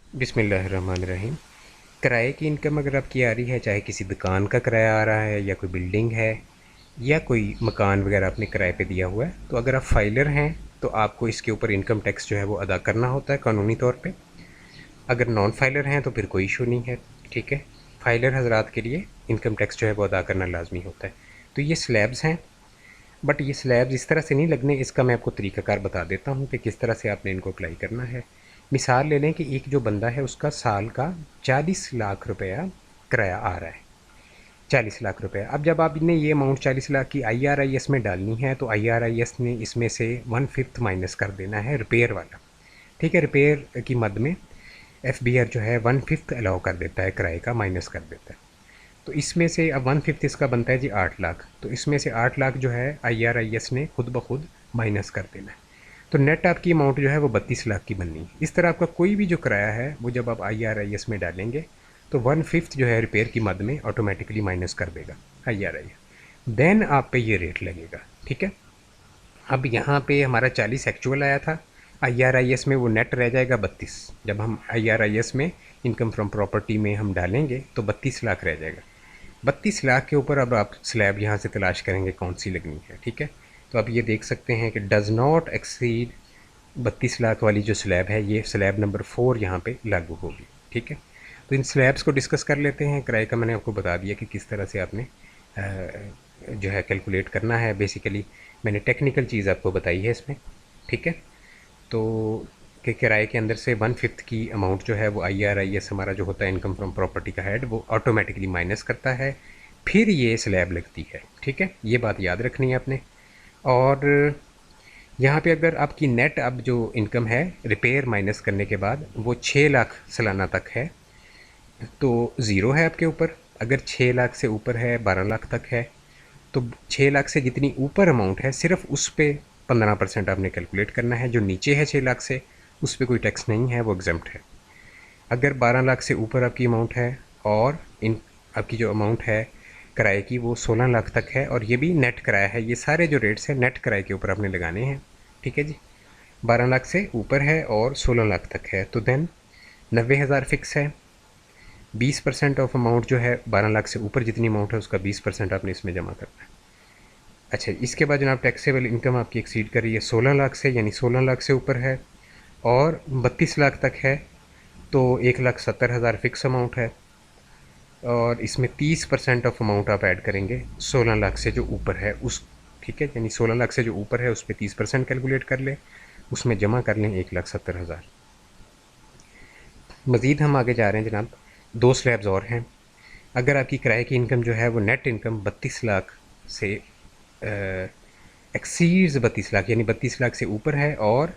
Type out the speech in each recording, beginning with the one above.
बिस्मिल्लाहिर्रहमानिर्रहीम। किराए की इनकम अगर आपकी आ रही है, चाहे किसी दुकान का किराया आ रहा है या कोई बिल्डिंग है या कोई मकान वगैरह आपने किराए पे दिया हुआ है, तो अगर आप फाइलर हैं तो आपको इसके ऊपर इनकम टैक्स जो है वो अदा करना होता है कानूनी तौर पे। अगर नॉन फाइलर हैं तो फिर कोई इशू नहीं है। ठीक है, फाइलर हजरात के लिए इनकम टैक्स जो है वो अदा करना लाजमी होता है। तो ये स्लैब्स हैं, बट ये स्लैब्स इस तरह से नहीं लगने, इसका मैं आपको तरीक़ाकार बता देता हूँ कि किस तरह से आपने इनको अप्लाई करना है। मिसाल ले लें कि एक जो बंदा है उसका साल का 40 लाख रुपया किराया आ रहा है। 40 लाख रुपये। अब जब आपने ये अमाउंट 40 लाख की IRIS में डालनी है तो IRIS ने इसमें से 1/5 माइनस कर देना है रिपेयर वाला। ठीक है, रिपेयर की मद में FBR जो है 1/5 अलाउ कर देता है, किराए का माइनस कर देता है। तो इसमें से अब 1/5 इसका बनता है जी 8 लाख, तो इसमें से 8 लाख जो है IRIS ने खुद ब खुद माइनस कर देना है। तो नेट आपकी अमाउंट जो है वो 32 लाख की बननी है। इस तरह आपका कोई भी जो किराया है वो जब आप IRIS में डालेंगे तो 1/5 जो है रिपेयर की मद में ऑटोमेटिकली माइनस कर देगा IRIS, देन आप पे ये रेट लगेगा। ठीक है, अब यहाँ पे हमारा 40 एक्चुअल आया था, IRIS में वो नेट रह जाएगा 32। जब हम IRIS में इनकम फ्रॉम प्रॉपर्टी में हम डालेंगे तो 32 लाख रह जाएगा। 32 लाख के ऊपर अब आप स्लैब यहाँ से तलाश करेंगे कौन सी लगनी है। ठीक है, तो आप ये देख सकते हैं कि डज़ नॉट एक्सीड 32 लाख वाली जो स्लैब है, ये स्लैब नंबर 4 यहाँ पे लागू होगी। ठीक है, तो इन स्लैब्स को डिस्कस कर लेते हैं। किराए का मैंने आपको बता दिया कि किस तरह से आपने जो है कैलकुलेट करना है। बेसिकली मैंने टेक्निकल चीज़ आपको बताई है इसमें। ठीक है, तो कि किराए के अंदर से 1/5 की अमाउंट जो है वो IRIS हमारा जो होता है इनकम फ्रॉम प्रॉपर्टी का हेड, वो ऑटोमेटिकली माइनस करता है, फिर ये स्लैब लगती है। ठीक है, ये बात याद रखनी है आपने। और यहाँ पे अगर आपकी नेट अब जो इनकम है रिपेयर माइनस करने के बाद वो 6 लाख सालाना तक है तो ज़ीरो है आपके ऊपर। अगर 6 लाख से ऊपर है, 12 लाख तक है, तो 6 लाख से जितनी ऊपर अमाउंट है सिर्फ उस पर 15% आपने कैलकुलेट करना है। जो नीचे है 6 लाख से उस पर कोई टैक्स नहीं है, वो एग्जम्प्ट है। अगर 12 लाख से ऊपर आपकी अमाउंट है और इन आपकी जो अमाउंट है किराए की वो 16 लाख तक है, और ये भी नेट किराया है, ये सारे जो रेट्स हैं नेट किराए के ऊपर आपने लगाने हैं। ठीक है जी, 12 लाख से ऊपर है और 16 लाख तक है तो देन 90,000 फिक्स है। 20% ऑफ अमाउंट जो है 12 लाख से ऊपर जितनी अमाउंट है उसका 20% आपने इसमें जमा करना है। अच्छा, इसके बाद जनाब टैक्सेबल इनकम आपकी एक्सीड कर रही है 16 लाख से, यानी 16 लाख से ऊपर है और 32 लाख तक है तो 1,70,000 फिक्स अमाउंट है, और इसमें 30% ऑफ अमाउंट आप ऐड करेंगे 16 लाख से जो ऊपर है उस। ठीक है, यानी 16 लाख से जो ऊपर है उस पर 30% कैलकुलेट कर लें, उसमें जमा कर लें 1,70,000। मज़ीद हम आगे जा रहे हैं जनाब, 2 स्लैब्स और हैं। अगर आपकी किराए की इनकम जो है वो नेट इनकम 32 लाख से एक्सीड्स 32 लाख, यानी 32 लाख से ऊपर है और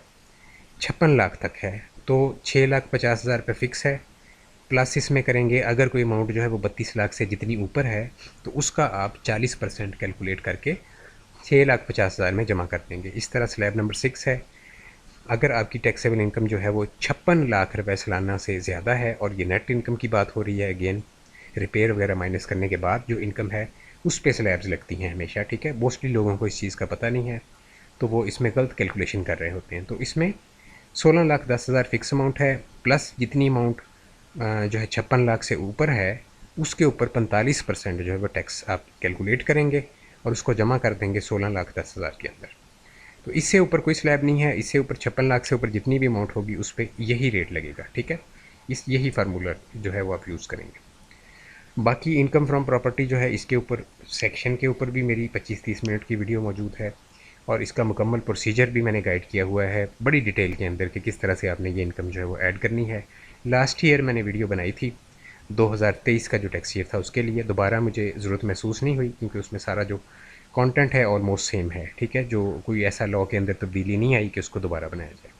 56 लाख तक है, तो 6,50,000 रुपये फ़िक्स है। प्लस इसमें करेंगे अगर कोई अमाउंट जो है वो 32 लाख से जितनी ऊपर है तो उसका आप 40% कैलकुलेट करके 6,50,000 में जमा कर देंगे। इस तरह स्लैब नंबर 6 है। अगर आपकी टैक्सेबल इनकम जो है वो 56 लाख रुपए सालाना से ज़्यादा है, और ये नेट इनकम की बात हो रही है, अगेन रिपेयर वगैरह माइनस करने के बाद जो इनकम है उस पे स्लैब्स लगती हैं हमेशा। ठीक है, मोस्टली लोगों को इस चीज़ का पता नहीं है तो वो इसमें गलत कैलकुलेशन कर रहे होते हैं। तो इसमें 16,10,000 फिक्स अमाउंट है, प्लस जितनी अमाउंट जो है 56 लाख से ऊपर है उसके ऊपर 45% जो है वो टैक्स आप कैलकुलेट करेंगे और उसको जमा कर देंगे 16,10,000 के अंदर। तो इससे ऊपर कोई स्लैब नहीं है, इससे ऊपर 56 लाख से ऊपर जितनी भी अमाउंट होगी उस पर यही रेट लगेगा। ठीक है, यही फार्मूला जो है वो आप यूज़ करेंगे। बाकी इनकम फ्रॉम प्रॉपर्टी जो है इसके ऊपर सेक्शन के ऊपर भी मेरी 25-30 मिनट की वीडियो मौजूद है, और इसका मुकम्मल प्रोसीजर भी मैंने गाइड किया हुआ है बड़ी डिटेल के अंदर कि किस तरह से आपने ये इनकम जो है वो ऐड करनी है। लास्ट ईयर मैंने वीडियो बनाई थी 2023 का जो टैक्स ईयर था उसके लिए, दोबारा मुझे ज़रूरत महसूस नहीं हुई क्योंकि उसमें सारा जो कंटेंट है ऑलमोस्ट सेम है। ठीक है, जो कोई ऐसा लॉ के अंदर तब्दीली नहीं आई कि उसको दोबारा बनाया जाए।